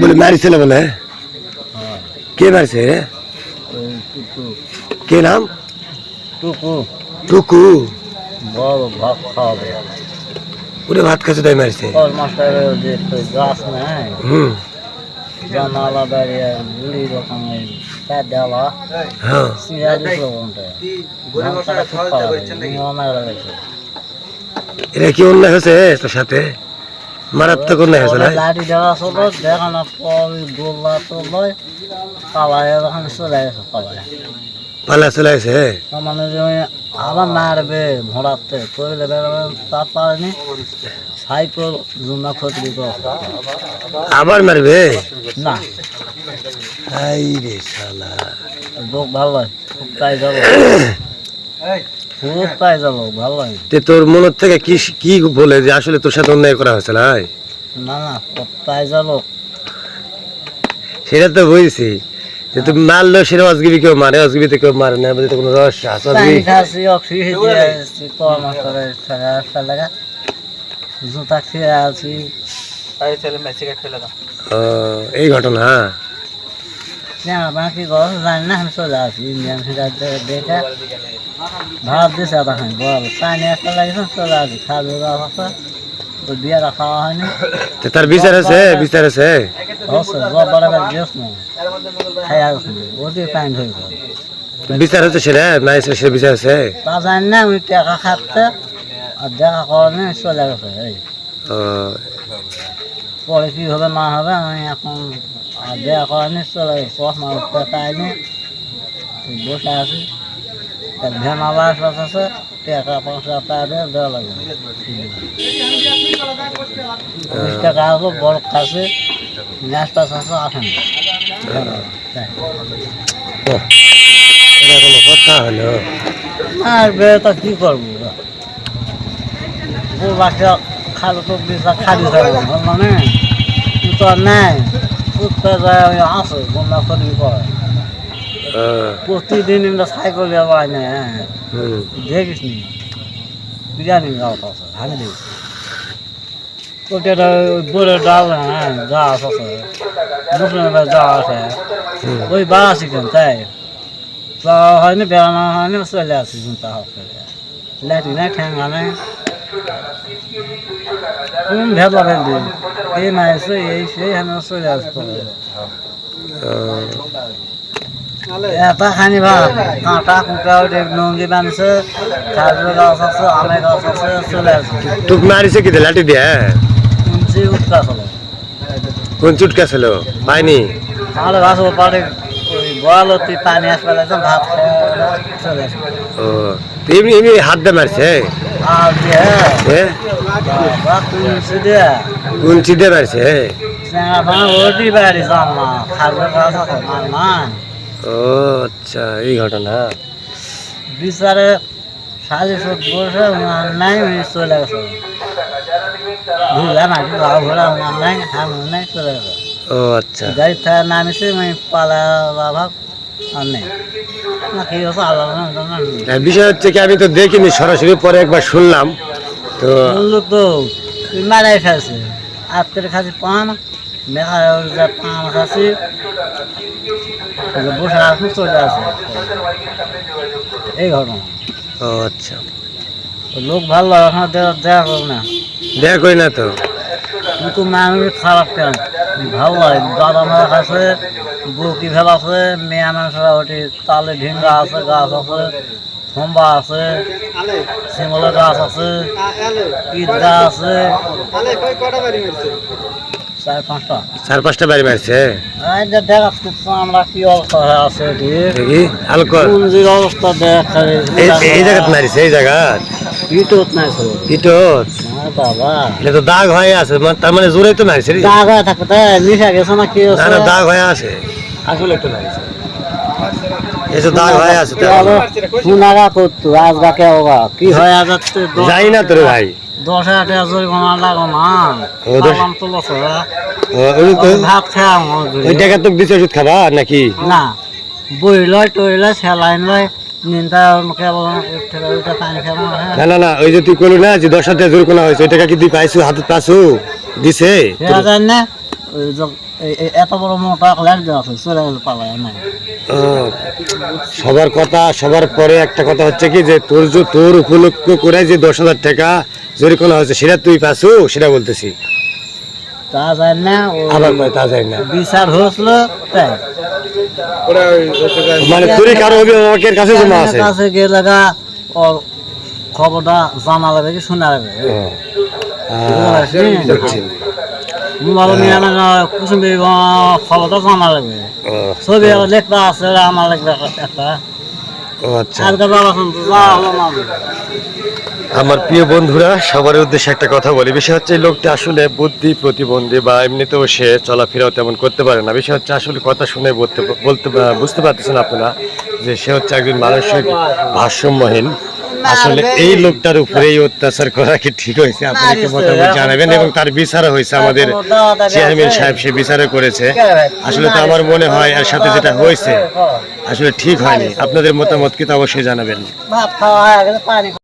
বলে মারিছিল বলে কে মারছে কে নাম টুকু টুকু বড় ভাত খাওয়াবে ওরে ভাত খাচ্ছে তাই মারছে ওর মাস্টারের যে গাছ নাই জানালা দাঁড়িয়ে গুলি রকম প্যাট দেওয়া হ্যাঁ সিঁড়া দিছিল কোনটা এটা কি অন্যায় হয়েছে তোর সাথে মারাত্মক অন্যায় হয়েছে না লাঠি দেওয়া ছিল দেখানোর পর গোল্লা তোল্লা পালায় ওখানে চলে গেছে পালা চলে গেছে মানে যে আবার মারবে ভোড়াতে কইলে বেরোবে তা পারেনি সাইকেল জুনা ক্ষতি আবার মারবে না আই রে শালা লোক ভালো হয় খুব তাই যাবো খুব তাই যাবো ভালো হয় তে তোর মনের থেকে কি কি বলে যে আসলে তোর সাথে অন্যায় করা হয়েছে না না না তাই যাবো সেটা তো বলছি যে তুমি মারলো সেটা অজগিবি কেউ মারে অজগিবিতে কেউ মারে না বলতে কোনো রহস্য আছে পানি খাচ্ছি অক্সিজেন দিয়ে আসছি কর মাস্টারের লাগা জুতা খেয়ে আছি এই ঘটনা বাকি গছ জানি না আমি চলে আসি ইন্ডিয়ান ফিরার দেখে ভাত দিছে তখন বল পানি একটা লাগছে চলে আসি খাবে আছে ওই বিয়েটা খাওয়া হয়নি তার বিচার আছে বিচার আছে হচ্ছে জব বরাবর গেছ না খাই আসছি ওদের পানি হয়ে গেল বিচার হচ্ছে সেটা না সে বিচার আছে তা জানি না আমি টাকা খাচ্ছে আর দেখা করেনি চলে গেছে এই পরে কি হবে না হবে আমি এখন দেখা করেনি চলে গেছে পথ মানুষ টাইনি বসে আছি ভ্যান আবার আছে টাকা 5,000 টাকা দিয়ে দেওয়া লাগবে 20 টাকা আসলো বড় কাছে ন্যাসটা আছে আসেন এটা কোনো কথা হলো আর বে তো কি করবো ও বাচ্চা খালো তো bisa খালি থাকবে মানে তো নাই উঠতে যায় ওই আসে বন্যা করবি করে প্রতিদিন আমরা সাইকেল যাওয়াই না দেখিস নি বিরিয়ানি গাওয়া আছে ভালো দেখিস ওটা বড় ডাল হ্যাঁ গাছ আছে মুসলিমের যা আছে ওই বাড়া শিখেন তাই যাওয়া হয়নি বেড়ানো হয়নি চলে আসি চিন্তা হবে লাইটি নাই ঠ্যাঙ্গা নাই ভেদা ভেদি এই মাইছে এই সেই আমি চলে আসতে এটা খানি ভাত কাঁটা কুটা নঙ্গি বানছে খাজুর গাছ আছে আমের গাছ আছে চলে আসছে তোকে মারিছে কি লাঠি দিয়ে কুঞ্চি উঠকা ছিল কোন চুটকা ছিল পাইনি আমাদের গাছ ওপারে ওই বয়ালতি পানি আসবে ভাত খেয়ে চলে আসবে ও এমনি এমনি হাত দিয়ে মারছে আর দিয়ে কুঞ্চি দিয়ে কুঞ্চি দিয়ে মারছে ওটি বাড়ি জামা খাজুর গাছ আছে না ও আচ্ছা এই ঘটনা বিচারে 450 বসে নাই চলে গেছে ঘুরা মাটি লাউ ঘোরা নাই হাম নাই চলে গেছে ও আচ্ছা গাড়ি থেকে নামিছে আমি পালা ভাব আর নেই না কি হচ্ছে আলাদা বিষয় হচ্ছে কি আমি তো দেখিনি সরাসরি পরে একবার শুনলাম তো বললো তো তুই মারাই খাইছে আত্মের খাচ্ছি পান মেঘা পান খাচ্ছি বসে আসুন চলে আসে এই ঘটনা ও আচ্ছা লোক ভালো এখন দেখা করো না দেখা করি না তো কিন্তু মানুষ খারাপ কেন ভালো লাগে দাদা মারা খাচ্ছে বুকি ভেল আছে মেয়া মানুষরা ওটি তালে ঢিঙ্গা আছে গাছ আছে থম্বা আছে শিমলা গাছ আছে ঈদ গাছ আছে 4-5টা বাড়ি মারছে দেখাচ্ছি আমরা কি অবস্থা হয়ে আছে দেখি আলকোহল পুঞ্জির অবস্থা দেখা এই জায়গাত মারিছে এই জায়গা ইটত নাই ইটত বাবা এটা তো দাগ হয়ে আছে তার মানে জোরেই তো মারিছে দাগ হয়ে থাকবে তাই নিশা গেছে না কি না না দাগ হয়ে আছে আসলে একটু মারিছে এই তো দাগ হয়ে আছে সুনাগা করতো আজগা কে হোগা কি হয়ে যাচ্ছে যাই না তোর ভাই 10,000 টাকা জরিমানা লাগো না ভাত খাওয়া ওই টাকা তো দিছে ওষুধ খাবা নাকি না বই লয় টই লয় স্যালাইন লয় নিন্দা কেবল পানি খাবো না না না ওই যে তুই কইলি না যে 10,000 টাকা জরিমানা হয়েছে ওই টাকা কি তুই পাইছো হাতে পাইছো দিছে জান না ওই এত বড় মোটা লাইট দেওয়া আছে চলে গেল পালায় না সবার কথা সবার পরে একটা কথা হচ্ছে কি যে তোর উপলক্ষ করে যে 10,000 টাকা জরিমানা হয়েছে সেটা তুই পাসু সেটা বলতেছি তা যায় না ও আবার কয় তা যায় না বিচার হয়েছিল তাই মানে তুই কারো অভিভাবকের কাছে জমা আছে কাছে গিয়ে লাগা ওর খবরটা জানা লাগবে কি শোনা লাগবে বুঝছি। মোবাইল নিয়ে না কুসুম খবরটা জানা লাগবে ও, ছবি লেখা আছে আমার লাগবে একটা ও আচ্ছা আজকে বাবা শুনতে যা হলো না আমার প্রিয় বন্ধুরা সবার উদ্দেশ্যে একটা কথা বলি বিষয় হচ্ছে এই লোকটা আসলে বুদ্ধি প্রতিবন্ধী বা এমনিতেও সে চলাফেরাও তেমন করতে পারে না বিষয় হচ্ছে আসলে কথা শুনে বুঝতে পারতেছেন আপনারা যে সে হচ্ছে একজন মানসিক ভারসাম্যহীন আসলে এই লোকটার উপরে এই অত্যাচার করা কি ঠিক হয়েছে আপনাকে মতামত জানাবেন এবং তার বিচারও হয়েছে আমাদের চেয়ারম্যান সাহেব সে বিচারও করেছে আসলে তো আমার মনে হয় এর সাথে যেটা হয়েছে আসলে ঠিক হয়নি আপনাদের মতামত কি তা অবশ্যই জানাবেন ভাত খাওয়া হয়ে গেলে পানি